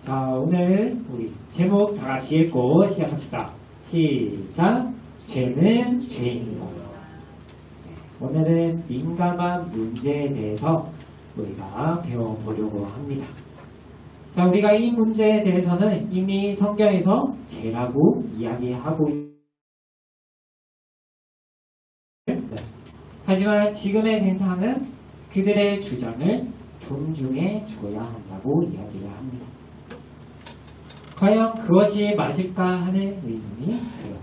자, 오늘 우리 제목 다 같이 읽고 시작합시다. 시작! 죄는 죄입니다. 오늘은 민감한 문제에 대해서 우리가 배워보려고 합니다. 자, 우리가 이 문제에 대해서는 이미 성경에서 죄라고 이야기하고 있습니다. 하지만 지금의 세상은 그들의 주장을 존중해 줘야 한다고 이야기를 합니다. 과연 그것이 맞을까 하는 의문이 들어요.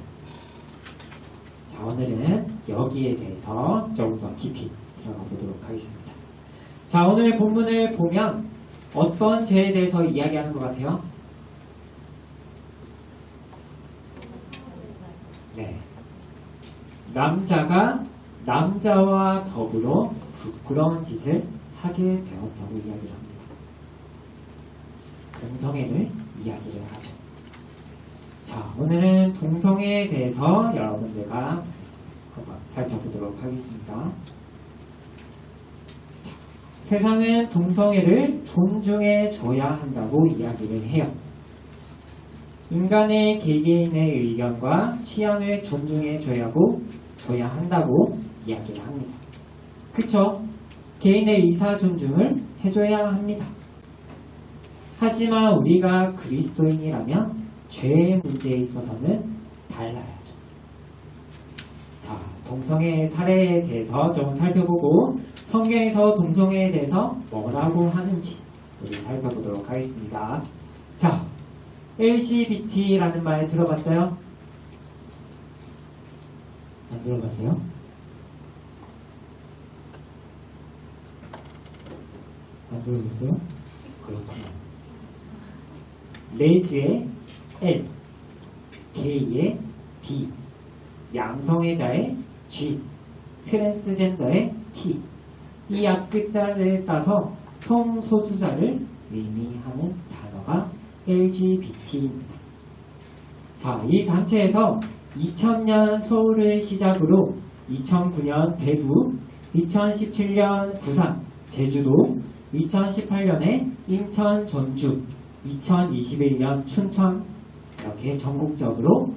자, 오늘은 여기에 대해서 조금 더 깊이 들어가 보도록 하겠습니다. 자, 오늘 본문을 보면 어떤 죄에 대해서 이야기하는 것 같아요? 네. 남자가 남자와 더불어 부끄러운 짓을 하게 되었다고 이야기를 합니다. 동성애를 이야기를 하죠. 자, 오늘은 동성애에 대해서 여러분들과 한번 살펴보도록 하겠습니다. 자, 세상은 동성애를 존중해 줘야 한다고 이야기를 해요. 인간의 개개인의 의견과 취향을 존중해 줘야 한다고 이야기를 합니다. 그쵸? 개인의 의사 존중을 해줘야 합니다. 하지만 우리가 그리스도인이라면 죄의 문제에 있어서는 달라야죠. 자, 동성애 사례에 대해서 좀 살펴보고 성경에서 동성애에 대해서 뭐라고 하는지 우리 살펴보도록 하겠습니다. 자, LGBT라는 말 들어봤어요? 안 들어봤어요? 안 들어봤어요? 그렇구나. 레즈의 L, 게이의 B, 양성애자의 G, 트랜스젠더의 T. 이 앞글자를 따서 성소수자를 의미하는 단어가 LGBT입니다. 자, 이 단체에서 2000년 서울을 시작으로 2009년 대구, 2017년 부산, 제주도, 2018년에 인천, 전주, 2021년 춘천 이렇게 전국적으로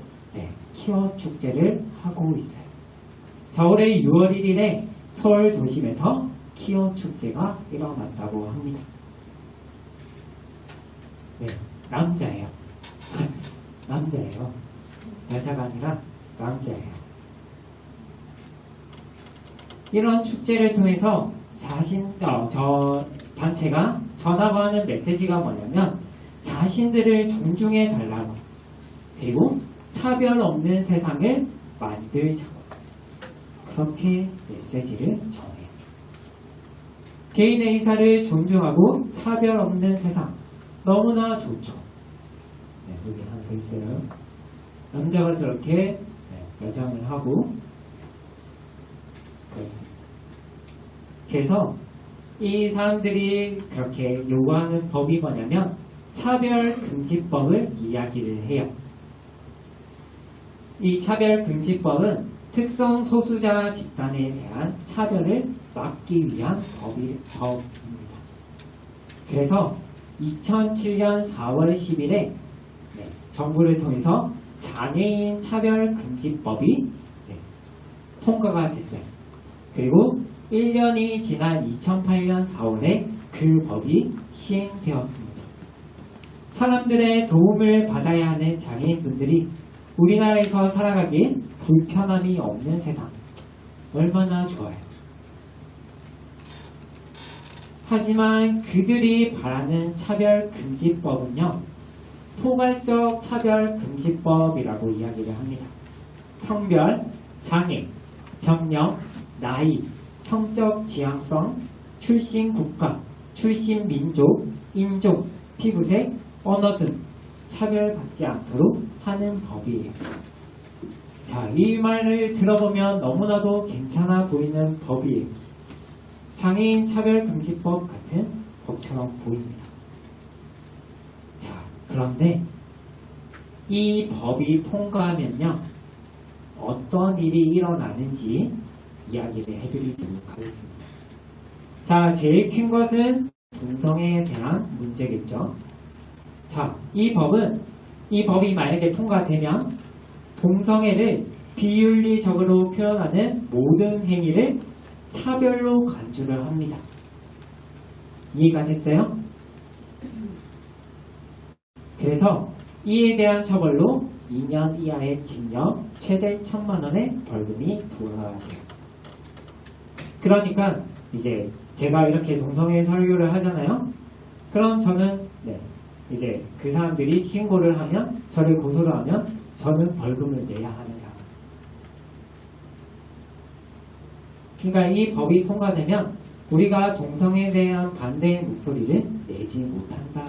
퀴어 축제를 하고 있어요. 자, 올해 6월 1일에 서울 도심에서 퀴어 축제가 일어났다고 합니다. 네, 남자예요. 남자예요. 여자가 아니라 남자예요. 이런 축제를 통해서 저 단체가 전하고 하는 메시지가 뭐냐면 자신들을 존중해 달라고, 그리고 차별 없는 세상을 만들자고, 그렇게 메시지를 전해요. 개인의 의사를 존중하고 차별 없는 세상, 너무나 좋죠. 네, 여기 하나 더 있어요. 남자가 저렇게 여장을 하고 그렇습니다. 그래서 이 사람들이 그렇게 요구하는 법이 뭐냐면 차별금지법을 이야기를 해요. 이 차별금지법은 특성 소수자 집단에 대한 차별을 막기 위한 법입니다. 그래서 2007년 4월 10일에 정부를 통해서 장애인 차별금지법이 통과가 됐어요. 그리고 1년이 지난 2008년 4월에 그 법이 시행되었습니다. 사람들의 도움을 받아야 하는 장애인분들이 우리나라에서 살아가기에 불편함이 없는 세상, 얼마나 좋아요. 하지만 그들이 바라는 차별금지법은요, 포괄적 차별금지법이라고 이야기를 합니다. 성별, 장애, 병력, 나이, 성적 지향성, 출신 국가, 출신 민족, 인종, 피부색, 언어 등 차별받지 않도록 하는 법이에요. 자, 이 말을 들어보면 너무나도 괜찮아 보이는 법이에요. 장애인 차별금지법 같은 법처럼 보입니다. 자, 그런데 이 법이 통과하면요, 어떤 일이 일어나는지 이야기를 해드리도록 하겠습니다. 자, 제일 큰 것은 동성애에 대한 문제겠죠. 자, 이 법이 만약에 통과되면 동성애를 비윤리적으로 표현하는 모든 행위를 차별로 간주를 합니다. 이해가 됐어요? 그래서 이에 대한 처벌로 2년 이하의 징역, 최대 1,000만 원의 벌금이 부과돼요. 그러니까 이제 제가 이렇게 동성애 설교를 하잖아요. 그럼 저는 이제 그 사람들이 신고를 하면, 저를 고소를 하면 저는 벌금을 내야 하는 상황. 그러니까 이 법이 통과되면 우리가 동성애에 대한 반대의 목소리를 내지 못한다.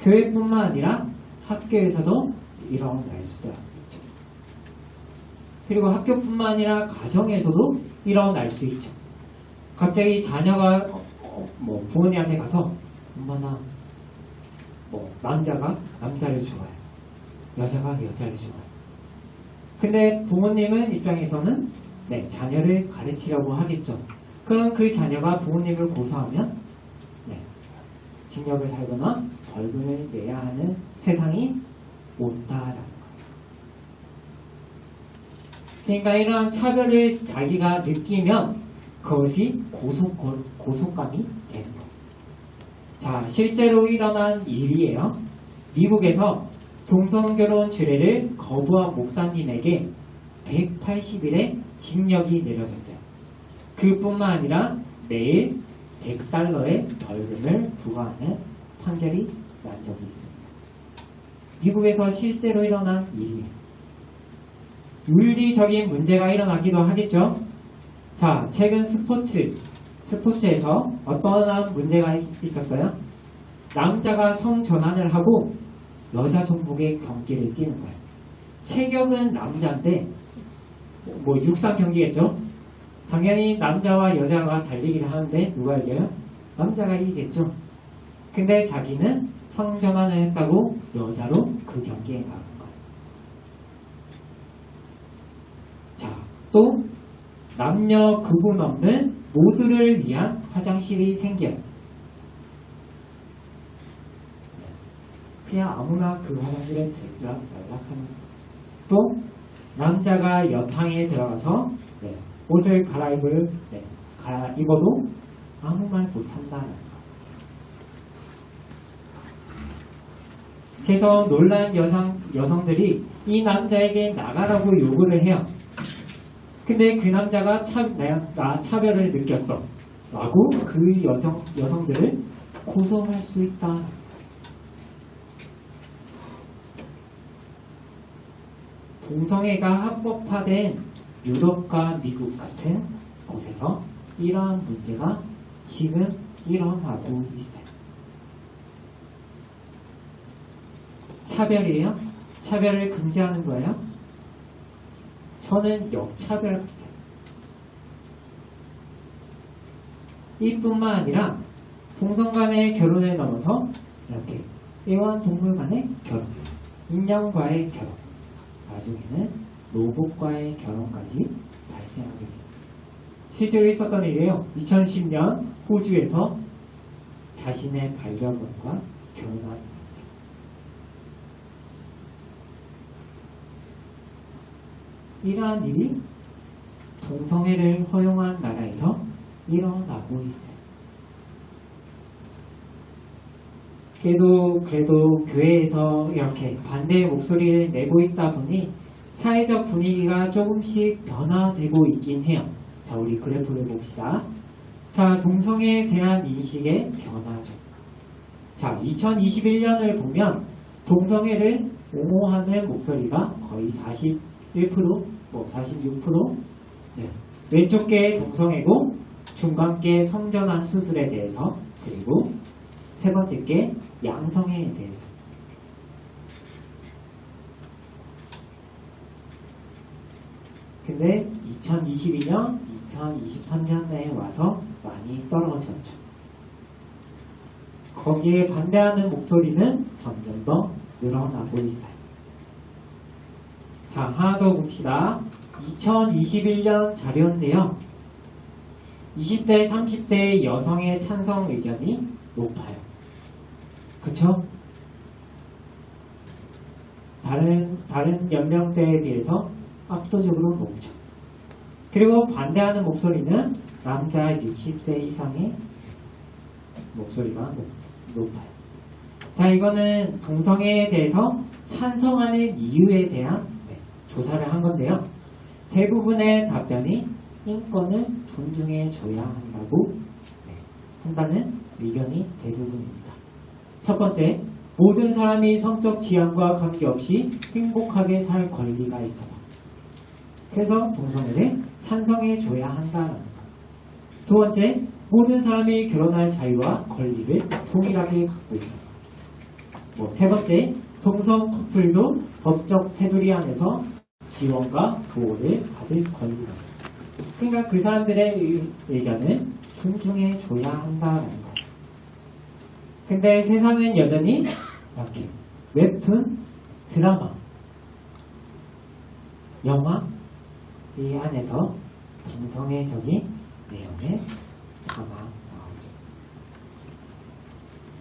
교회뿐만 아니라 학교에서도 일어날 수도 있죠. 그리고 학교뿐만 아니라 가정에서도 일어날 수 있죠. 갑자기 자녀가 부모님한테 가서 엄마나 남자가 남자를 좋아해, 여자가 여자를 좋아해. 근데 부모님은 입장에서는 자녀를 가르치려고 하겠죠. 그럼 그 자녀가 부모님을 고소하면 징역을 살거나 벌금을 내야 하는 세상이 온다라는 거예요. 그러니까 이러한 차별을 자기가 느끼면 그것이 고속감이 되는 거예요. 자, 실제로 일어난 일이에요. 미국에서 동성결혼 주례를 거부한 목사님에게 180일의 징역이 내려졌어요. 그뿐만 아니라 매일 $100의 벌금을 부과하는 판결이 난 적이 있습니다. 미국에서 실제로 일어난 일이에요. 윤리적인 문제가 일어나기도 하겠죠. 자, 최근 스포츠에서 어떠한 문제가 있었어요? 남자가 성전환을 하고 여자 종목의 경기를 뛰는 거예요. 체격은 남자인데 육상 경기겠죠. 당연히 남자와 여자가 달리기를 하는데 누가 이겨요? 남자가 이기겠죠. 근데 자기는 성전환을 했다고 여자로 그 경기에 나간 거예요. 자, 또 남녀 구분 없는 모두를 위한 화장실이 생겨요. 그냥 아무나 그 화장실에 들락달락하는. 또 남자가 여탕에 들어가서 옷을 갈아입어도 아무 말 못한다는 거. 그래서 놀란 여성들이 이 남자에게 나가라고 요구를 해요. 근데 그 남자가 나 차별을 느꼈어 라고 그 여성들을 고소할 수 있다. 동성애가 합법화된 유럽과 미국 같은 곳에서 이러한 문제가 지금 일어나고 있어요. 차별이에요? 차별을 금지하는 거예요? 저는 역차별 같아요. 이뿐만 아니라 동성 간의 결혼을 넘어서 이렇게 애완동물 간의 결혼, 인형과의 결혼, 나중에는 로봇과의 결혼까지 발생하게 됩니다. 실제로 있었던 일이에요. 2010년 호주에서 자신의 반려견과 결혼한 남자. 이러한 일이 동성애를 허용한 나라에서 일어나고 있어요. 그래도 교회에서 이렇게 반대의 목소리를 내고 있다 보니 사회적 분위기가 조금씩 변화되고 있긴 해요. 자, 우리 그래프를 봅시다. 자, 동성애에 대한 인식의 변화죠. 자, 2021년을 보면 동성애를 옹호하는 목소리가 거의 41%, 46%. 왼쪽께 동성애고 중간께 성전환 수술에 대해서, 그리고 세 번째께 양성애에 대해서. 근데 2022년, 2023년에 와서 많이 떨어졌죠. 거기에 반대하는 목소리는 점점 더 늘어나고 있어요. 자, 하나 더 봅시다. 2021년 자료인데요. 20대, 30대 여성의 찬성 의견이 높아요. 그쵸? 다른 연령대에 비해서 압도적으로 높죠. 그리고 반대하는 목소리는 남자 60세 이상의 목소리가 높아요. 자, 이거는 동성애에 대해서 찬성하는 이유에 대한 조사를 한 건데요. 대부분의 답변이 인권을 존중해줘야 한다는 의견이 대부분입니다. 첫 번째, 모든 사람이 성적 지향과 관계없이 행복하게 살 권리가 있어서 그래서 동성애를 찬성해줘야 한다는 것. 두 번째, 모든 사람이 결혼할 자유와 권리를 동일하게 갖고 있어서 세 번째, 동성 커플도 법적 테두리 안에서 지원과 보호를 받을 권리가 있습니다. 그러니까 그 사람들의 의견을 존중해줘야 한다는 거. 근데 세상은 여전히 이렇게 웹툰, 드라마, 영화 이 안에서 동성애적인 내용을 담아 나오죠.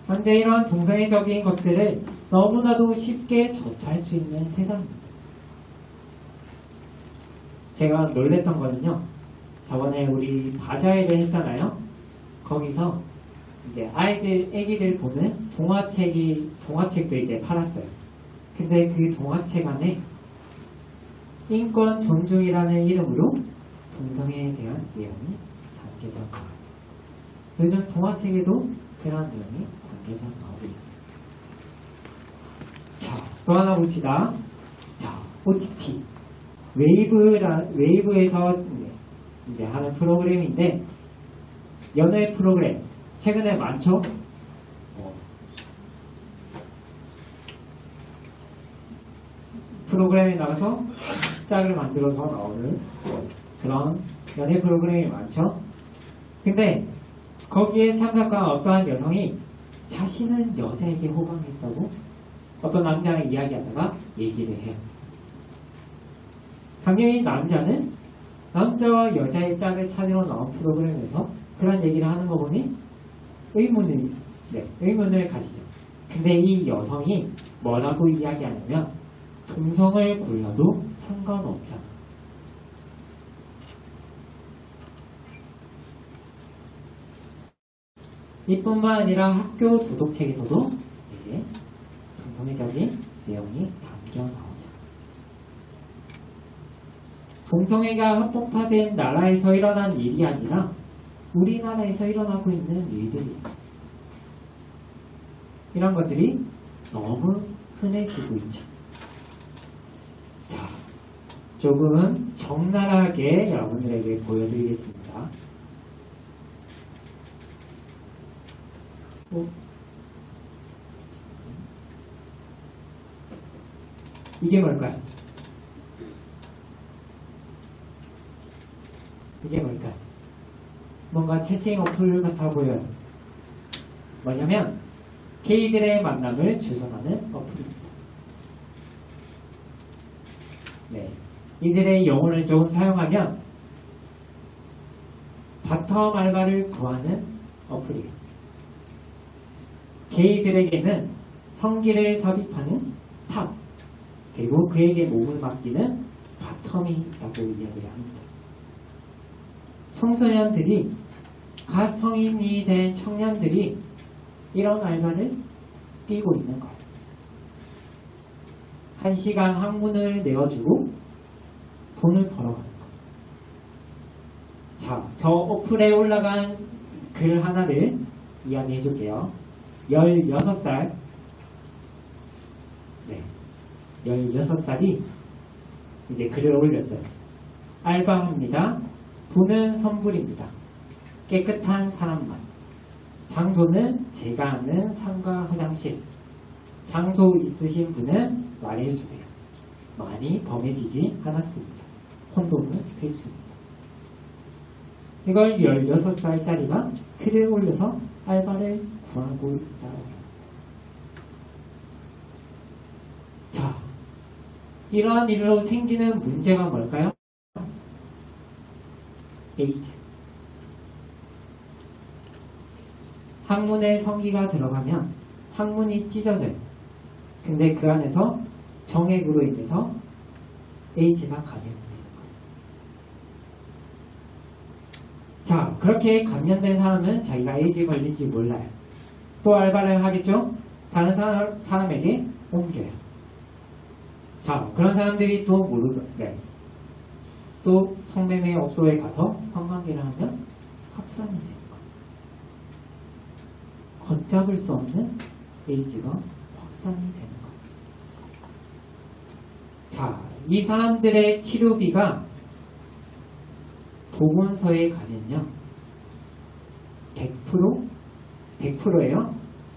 현재 이런 동성애적인 것들을 너무나도 쉽게 접할 수 있는 세상입니다. 제가 놀랬던 거는요. 저번에 우리 바자회를 했잖아요. 거기서 이제 애기들 보는 동화책도 이제 팔았어요. 근데 그 동화책 안에 인권 존중이라는 이름으로 동성애에 대한 내용이 담겨져 나와요. 요즘 동화책에도 그런 내용이 담겨져 나오고 있어요. 자, 또 하나 봅시다. 자, OTT. 웨이브에서 이제 하는 프로그램인데, 연애 프로그램. 최근에 많죠? 프로그램에 나가서 짝을 만들어서 나오는 그런 연애 프로그램이 많죠? 근데 거기에 참석한 어떠한 여성이 자신은 여자에게 호감했다고 어떤 남자랑 이야기하다가 얘기를 해요. 당연히 남자는 남자와 여자의 짝을 찾으러 나온 프로그램에서 그런 얘기를 하는 거 보니 의문을 가지죠. 근데 이 여성이 뭐라고 이야기하냐면 동성을 골라도 상관없잖아. 이뿐만 아니라 학교 도덕책에서도 이제 동성애적인 내용이 담겨 나오죠. 동성애가 합법화된 나라에서 일어난 일이 아니라 우리나라에서 일어나고 있는 일들이에요. 이런 것들이 너무 흔해지고 있죠. 자, 조금 적나라하게 여러분들에게 보여드리겠습니다. 이게 뭘까요? 이게 뭘까요? 뭔가 채팅 어플 같아 보여요. 뭐냐면 게이들의 만남을 주선하는 어플입니다. 네, 이들의 영혼을 조금 사용하면 바텀 알바를 구하는 어플이에요. 게이들에게는 성기를 삽입하는 탑, 그리고 그에게 몸을 맡기는 바텀이 있다고 이야기를 합니다. 청소년들이 갓 성인이 된 청년들이 이런 알바를 뛰고 있는 거예요. 1시간 학문을 내어주고 돈을 벌어가는 거예요. 자, 저 어플에 올라간 글 하나를 이야기해 줄게요. 16살 16살이 이제 글을 올렸어요. 알바합니다. 돈은 선불입니다. 깨끗한 사람만. 장소는 제가 아는 상가 화장실. 장소 있으신 분은 말해주세요. 많이 범해지지 않았습니다. 콘돔은 필수입니다. 이걸 16살짜리가 글을 올려서 알바를 구하고 있다. 자, 이러한 일로 생기는 문제가 뭘까요? 에이즈. 학문에 성기가 들어가면 항문이 찢어져요. 근데 그 안에서 정액으로 인해서 에이즈가 감염되는 거예요. 자, 그렇게 감염된 사람은 자기가 에이즈 걸린지 몰라요. 또 알바를 하겠죠? 다른 사람에게 옮겨요. 자, 그런 사람들이 또 모르던데 또 성매매 업소에 가서 성관계를 하면 확산이 되는 거죠. 걷잡을 수 없는 에이즈가 확산이 되는 거예요. 자, 이 사람들의 치료비가 보건소에 가면요 100%예요.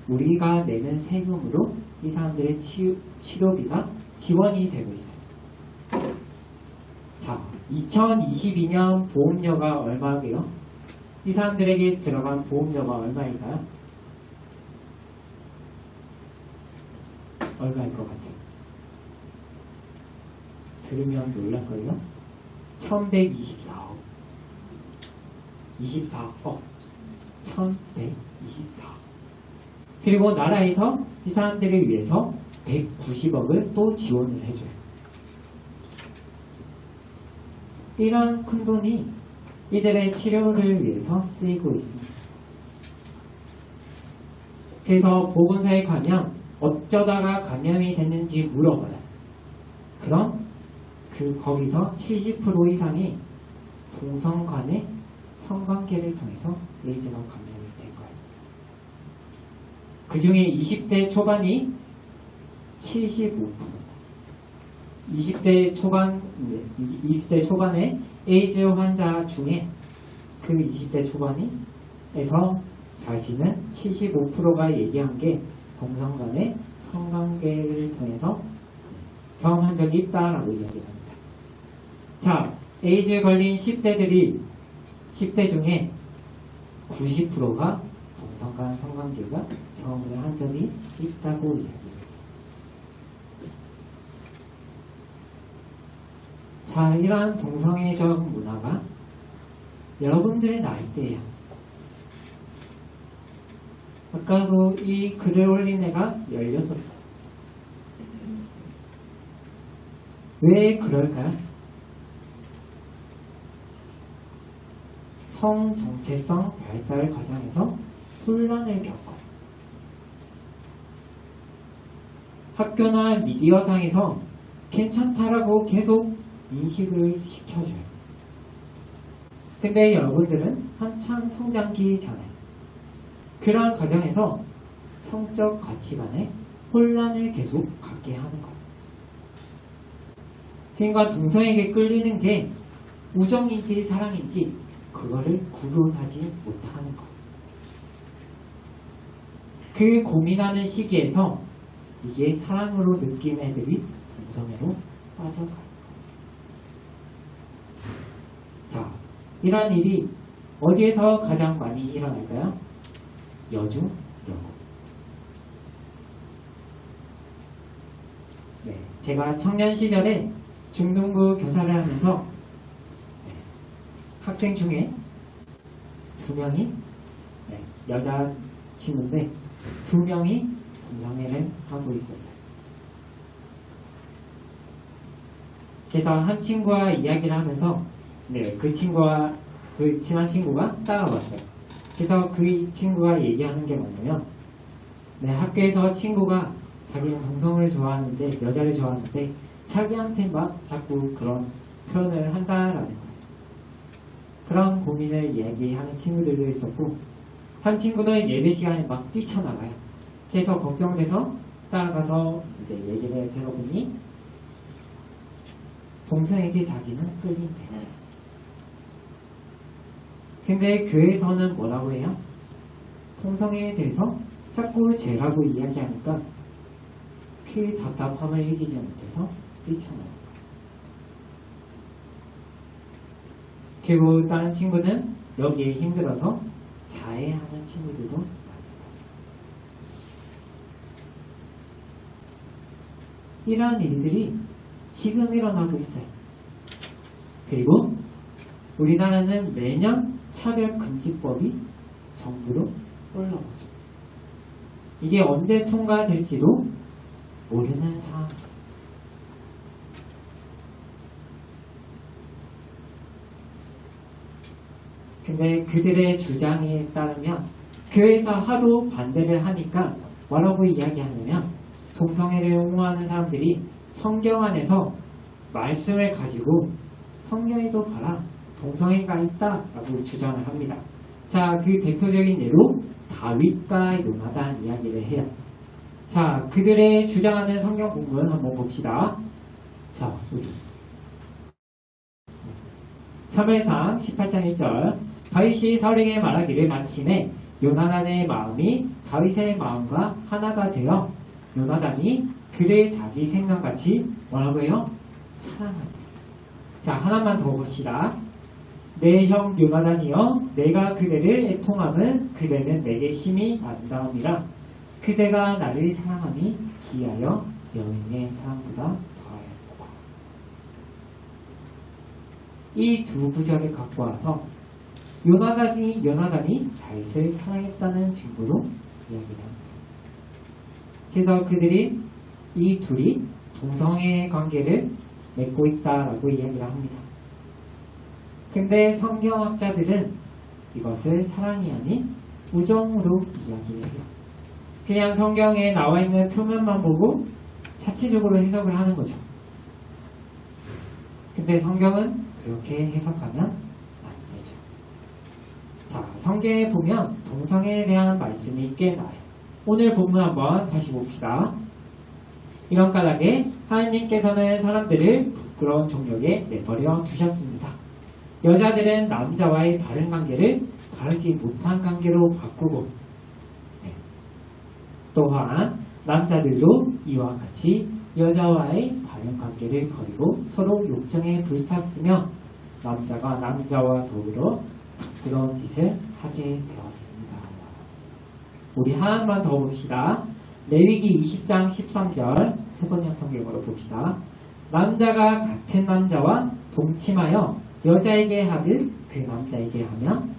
우리가 내는 세금으로 이 사람들의 치료비가 지원이 되고 있어요. 자, 2022년 보험료가 얼마게요? 이 사람들에게 들어간 보험료가 얼마일까요? 얼마일 것 같아요? 들으면 놀랄걸요? 1124억. 24억. 1124억. 그리고 나라에서 이 사람들을 위해서 190억을 또 지원을 해줘요. 이런 큰 돈이 이들의 치료를 위해서 쓰이고 있습니다. 그래서 보건소에 가면 어쩌다가 감염이 됐는지 물어봐요. 그럼 거기서 70% 이상이 동성 간의 성관계를 통해서 에이즈가 감염이 된 거예요. 그 중에 20대 초반이 75%. 20대 초반의 에이즈 환자 중에 그 20대 초반에서 자신은 75%가 얘기한 게 동성 간의 성관계를 통해서 경험한 적이 있다라고 이야기합니다. 자, 에이즈 걸린 10대 중에 90%가 동성 간 성관계가 경험을 한 적이 있다고 이야기합니다. 자, 이러한 동성애적 문화가 여러분들의 나이대예요. 아까도 이 글을 올린 애가 16살. 왜 그럴까요? 성 정체성 발달 과정에서 혼란을 겪고 학교나 미디어상에서 괜찮다라고 계속 인식을 시켜줘요. 근데 여러분들은 한참 성장기 전에 그러한 과정에서 성적 가치관에 혼란을 계속 갖게 하는 거예요. 그러니까 동성에게 끌리는 게 우정인지 사랑인지 그거를 구분하지 못하는 거예요. 그 고민하는 시기에서 이게 사랑으로 느낀 애들이 동성애로 빠져가요. 자, 이러한 일이 어디에서 가장 많이 일어날까요? 여중, 여고. 네, 제가 청년 시절에 중등부 교사를 하면서 학생 중에 2명이 여자 친구인데 2명이 동성애를 하고 있었어요. 그래서 한 친구와 이야기를 하면서 그 친한 친구가 따라왔어요. 그래서 그 친구가 얘기하는 게 뭐냐면 학교에서 친구가 자기는 동성을 좋아하는데 여자를 좋아하는데 자기한테 막 자꾸 그런 표현을 한다라는 거예요. 그런 고민을 이야기하는 친구들도 있었고 한 친구는 예배 시간에 막 뛰쳐나가요. 그래서 걱정돼서 따라가서 이제 얘기를 들어보니 동성에게 자기는 끌린대. 근데 교회에서는 뭐라고 해요? 동성애에 대해서 자꾸 죄라고 이야기하니까 그 답답함을 이기지 못해서 뛰쳐나가요. 그리고 다른 친구는 여기에 힘들어서 자해하는 친구들도 많이 봤어요. 이러한 일들이 지금 일어나고 있어요. 그리고 우리나라는 매년 차별금지법이 정부로 올라오죠. 이게 언제 통과될지도 모르는 상황. 근데 그들의 주장에 따르면 교회에서 하도 반대를 하니까 뭐라고 이야기하냐면 동성애를 옹호하는 사람들이 성경 안에서 말씀을 가지고 성경에도 봐라 동성애가 있다라고 주장을 합니다. 자, 그 대표적인 예로 다윗과 요나단 이야기를 해요. 자, 그들의 주장하는 성경 본문 한번 봅시다. 자, 우리 사무엘상 18장 1절 다윗이 사울에게 말하기를 마침에 요나단의 마음이 다윗의 마음과 하나가 되어 요나단이 그를 자기 생각같이 뭐라고 해요? 사랑합니다. 자, 하나만 더 봅시다. 내 형 요나단이여 내가 그대를 애통함은 그대는 내게 심히 아름다움이라 그대가 나를 사랑함이 기하여 여인의 사랑보다 더하였다. 이 두 구절을 갖고 와서 요나단이 다윗을 사랑했다는 증거로 이야기를 합니다. 그래서 그들이 이 둘이 동성애 관계를 맺고 있다라고 이야기를 합니다. 근데 성경학자들은 이것을 사랑이 아닌 우정으로 이야기를 해요. 그냥 성경에 나와 있는 표면만 보고 자체적으로 해석을 하는 거죠. 근데 성경은 그렇게 해석하면 안 되죠. 자, 성경에 보면 동성애에 대한 말씀이 꽤 나와요. 오늘 본문 한번 다시 봅시다. 이런 까닭에 하나님께서는 사람들을 부끄러운 종력에 내버려 두셨습니다. 여자들은 남자와의 바른 관계를 바르지 못한 관계로 바꾸고 또한 남자들도 이와 같이 여자와의 바른 관계를 버리고 서로 욕정에 불탔으며 남자가 남자와 더불어 부끄러운 짓을 하게 되었습니다. 우리 하나만 더 봅시다. 레위기 20장 13절 세번역 성경으로 봅시다. 남자가 같은 남자와 동침하여 여자에게 하듯 그 남자에게 하면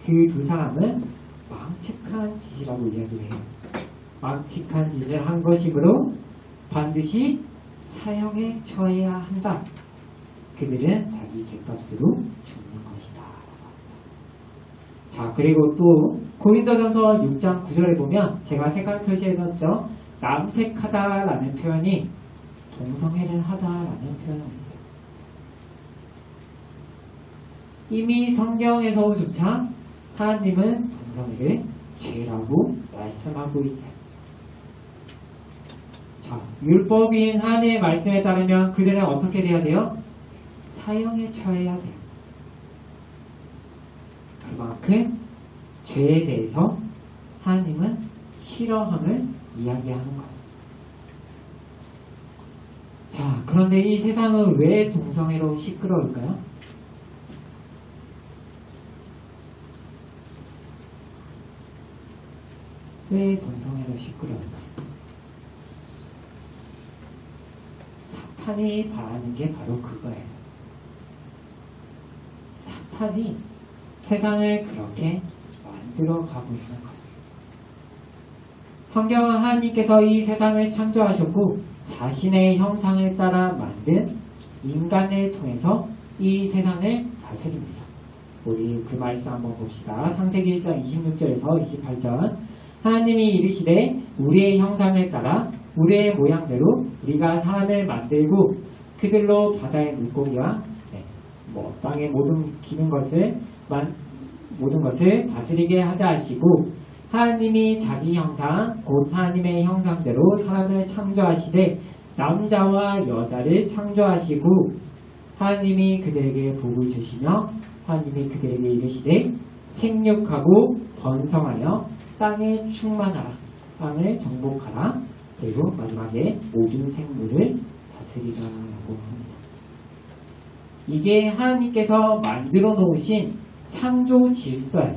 그 두 사람은 망측한 짓이라고 이야기를 해요. 망측한 짓을 한 것이므로 반드시 사형에 처해야 한다. 그들은 자기 죄값으로 죽는 것이다. 자, 그리고 또 고린도전서 6장 9절에 보면 제가 색깔 표시해놨죠. 남색하다라는 표현이 동성애를 하다라는 표현입니다. 이미 성경에서조차 하나님은 동성애를 죄라고 말씀하고 있어요. 자, 율법인 하나님의 말씀에 따르면 그들은 어떻게 돼야 돼요? 사형에 처해야 돼요. 그만큼 죄에 대해서 하나님은 싫어함을 이야기하는 거예요. 자, 그런데 이 세상은 왜 동성애로 시끄러울까요? 왜 동성애로 시끄러울까요? 사탄이 바라는 게 바로 그거예요. 사탄이 세상을 그렇게 만들어 가고 있는 거예요. 성경은 하나님께서 이 세상을 창조하셨고 자신의 형상을 따라 만든 인간을 통해서 이 세상을 다스립니다. 우리 그 말씀 한번 봅시다. 창세기 1장 26절에서 28절 하나님이 이르시되 우리의 형상을 따라 우리의 모양대로 우리가 사람을 만들고 그들로 바다의 물고기와 땅의 모든 기는 것을 다스리게 하자 하시고 하나님이 자기 형상 곧 하나님의 형상대로 사람을 창조하시되 남자와 여자를 창조하시고 하나님이 그들에게 복을 주시며 하나님이 그들에게 이르시되 생육하고 번성하여 땅에 충만하라 땅을 정복하라 그리고 마지막에 모든 생물을 다스리라라고 합니다. 이게 하나님께서 만들어 놓으신 창조 질서예요.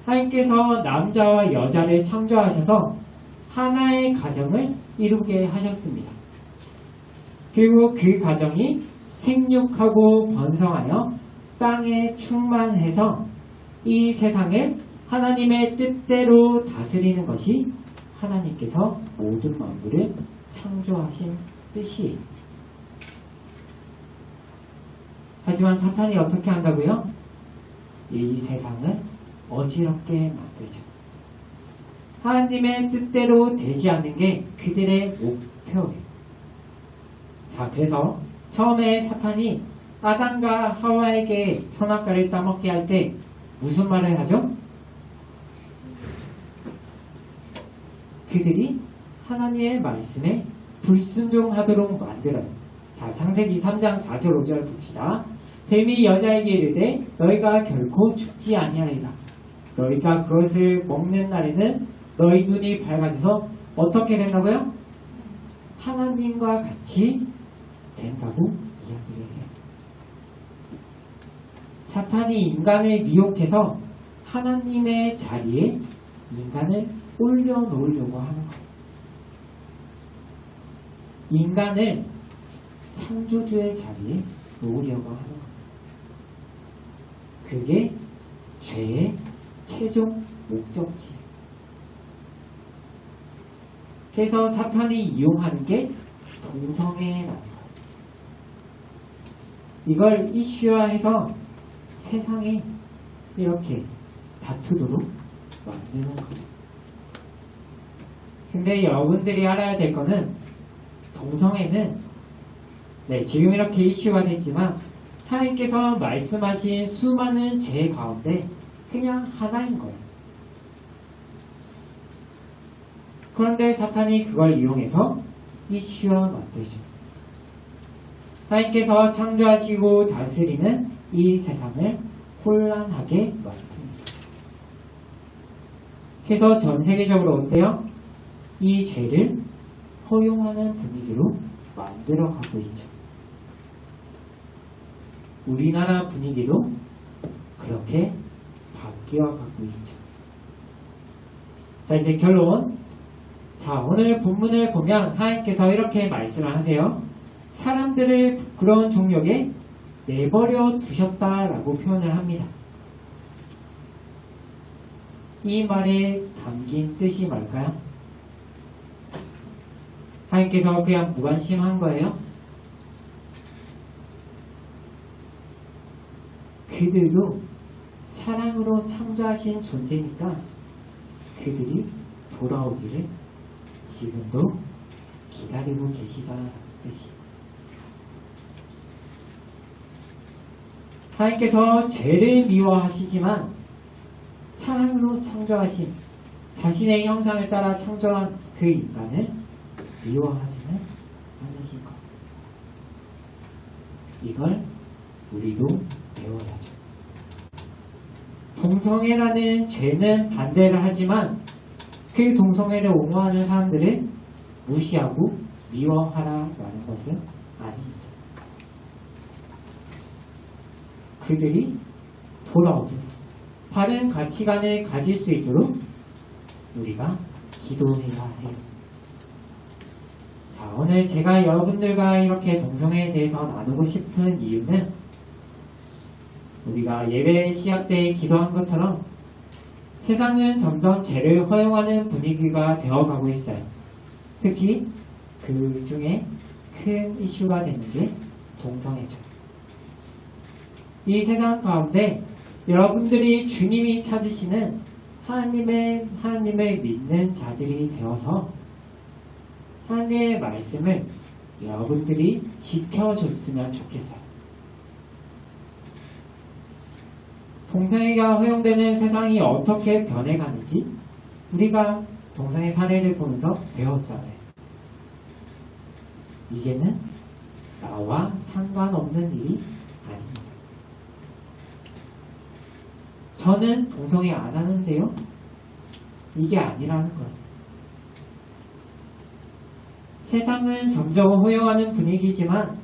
하나님께서 남자와 여자를 창조하셔서 하나의 가정을 이루게 하셨습니다. 그리고 그 가정이 생육하고 번성하여 땅에 충만해서 이 세상을 하나님의 뜻대로 다스리는 것이 하나님께서 모든 만물을 창조하신 뜻이에요. 하지만 사탄이 어떻게 한다고요? 이 세상을 어지럽게 만들죠. 하나님의 뜻대로 되지 않는 게 그들의 목표예요. 자, 그래서 처음에 사탄이 아담과 하와에게 선악과를 따먹게 할 때 무슨 말을 하죠? 그들이 하나님의 말씀에 불순종하도록 만들어요. 자, 창세기 3장 4절 5절 봅시다. 뱀이 여자에게 이르되 너희가 결코 죽지 아니하리라. 너희가 그것을 먹는 날에는 너희 눈이 밝아져서 어떻게 된다고요? 하나님과 같이 된다고 이야기를 해요. 사탄이 인간을 미혹해서 하나님의 자리에 인간을 올려놓으려고 하는 거예요. 인간을 창조주의 자리에 놓으려고 하는 거예요. 그게 죄의 최종 목적지예요. 그래서 사탄이 이용하는 게 동성애라는 거예요. 이걸 이슈화해서 세상에 이렇게 다투도록 만드는 거죠. 근데 여러분들이 알아야 될 거는 동성애는 지금 이렇게 이슈가 됐지만 하나님께서 말씀하신 수많은 죄 가운데 그냥 하나인 거예요. 그런데 사탄이 그걸 이용해서 이슈화 만들죠. 하나님께서 창조하시고 다스리는 이 세상을 혼란하게 만듭니다. 그래서 전 세계적으로 어때요? 이 죄를 허용하는 분위기로 만들어가고 있죠. 우리나라 분위기도 그렇게 바뀌어가고 있죠. 자, 이제 결론. 자, 오늘 본문을 보면 하나님께서 이렇게 말씀을 하세요. 사람들을 부끄러운 종력에 내버려 두셨다라고 표현을 합니다. 이 말에 담긴 뜻이 뭘까요? 하나님께서 그냥 무관심한 거예요? 그들도 사랑으로 창조하신 존재니까 그들이 돌아오기를 지금도 기다리고 계시다는 뜻이에요. 하나님께서 죄를 미워하시지만 사랑으로 창조하신 자신의 형상을 따라 창조한 그 인간을 미워하지는 않으신 것. 이걸 우리도 배워야죠. 동성애라는 죄는 반대를 하지만 그 동성애를 옹호하는 사람들을 무시하고 미워하라라는 것은 아닙니다. 그들이 돌아오도록 바른 가치관을 가질 수 있도록 우리가 기도해야 해요. 자, 오늘 제가 여러분들과 이렇게 동성애에 대해서 나누고 싶은 이유는 우리가 예배 시작 때 기도한 것처럼 세상은 점점 죄를 허용하는 분위기가 되어가고 있어요. 특히 그 중에 큰 이슈가 되는 게 동성애죠. 이 세상 가운데 여러분들이 주님이 찾으시는 하나님을 믿는 자들이 되어서 하나님의 말씀을 여러분들이 지켜줬으면 좋겠어요. 동성애가 허용되는 세상이 어떻게 변해가는지 우리가 동성애 사례를 보면서 배웠잖아요. 이제는 나와 상관없는 일이 아닙니다. 저는 동성애 안 하는데요. 이게 아니라는 거예요. 세상은 점점 허용하는 분위기지만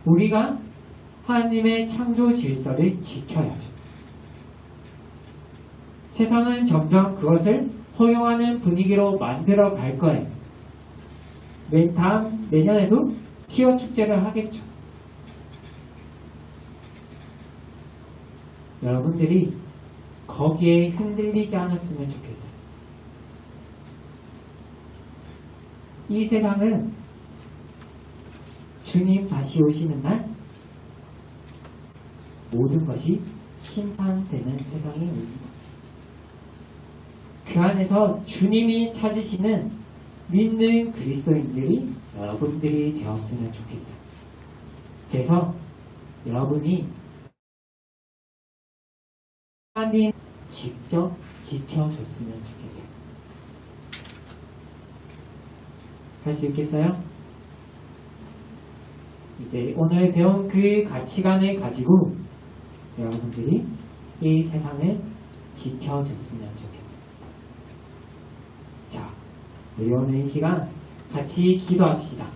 우리가 하나님의 창조 질서를 지켜야죠. 세상은 점점 그것을 허용하는 분위기로 만들어 갈 거예요. 내년에도 퀴어 축제를 하겠죠. 여러분들이 거기에 흔들리지 않았으면 좋겠어요. 이 세상은 주님 다시 오시는 날 모든 것이 심판되는 세상이 옵니다. 그 안에서 주님이 찾으시는 믿는 그리스도인들이 여러분들이 되었으면 좋겠어요. 그래서 여러분이 하나님 직접 지켜줬으면 좋겠어요. 할 수 있겠어요? 이제 오늘 배운 그 가치관을 가지고 여러분들이 이 세상을 지켜줬으면 좋겠어요. 자, 우리 오늘 이 시간 같이 기도합시다.